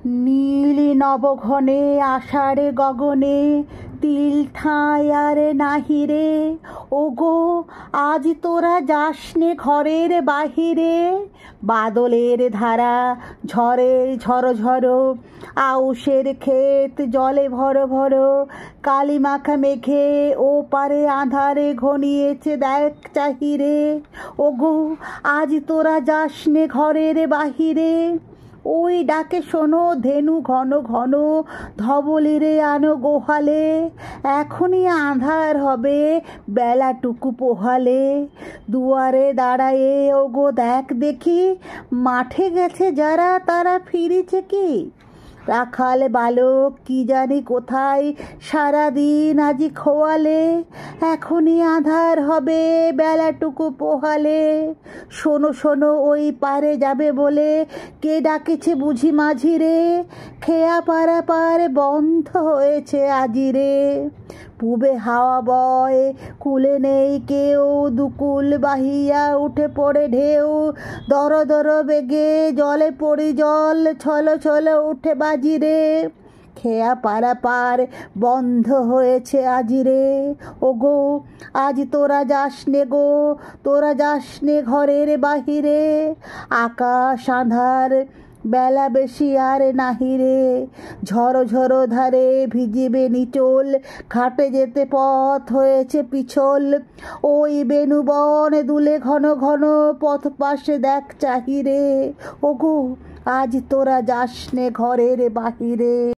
নীল নবঘনে আষাঢ়ে গগনে তিল ঠাঁই আর নাহি রে। ওগো আজ তোরা যাসনে ঘরের বাহিরে, বাদলের ধারা ঝড়ে ঝড়ো ঝড়ো, আউশের ক্ষেত জলে ভরো ভরো, কালি মাখা মেঘে ও পারে আঁধারে ঘনিয়েছে দেখ চাহিরে। ওগো আজ তোরা যাসনে ঘরের বাহিরে, ওই ডাকে শোনো ধেনু ঘন ঘন, ধবলিরে আনো গোহালে, এখনই আঁধার হবে বেলাটুকু পোহালে। দুয়ারে দাঁড়ায়ে ওগো দেখ দেখি, মাঠে গেছে যারা তারা ফিরেছে কি? রাখাল বালক কি জানি কোথায় সারাদিন আজি খোয়ালে, এখনই আঁধার হবে বেলাটুকু পোহালে। শোনো শোনো ওই পারে যাবে বলে কে ডাকেছে বুঝি মাঝিরে, খেয়া পারা পার বন্ধ হয়েছে আজিরে। পূবে হাওয়া বয় কুলে নেই কেউ, দুকুল বাহিয়া উঠে পড়ে ঢেউ, দর দর বেগে জলে পড়ি জল, ছলো ছলো উঠে বাজিরে। খেয়া পারা পার বন্ধ হয়েছে আজিরে। ওগো আজ তোরা যাসনে গো, তোরা যাসনে ঘরের বাহিরে, আকাশ আঁধার বেলা বেশি আর নাহিরে। ঝড়ো ঝড়ো ধারে ভিজিবে নিচল, ঘাটে যেতে পথ হয়েছে পিছল, ওই বেণুবন দুলে ঘন ঘন, পথ পাশে দেখ চাহিরে। ওগো আজ তোরা যাসনে ঘরের বাহিরে।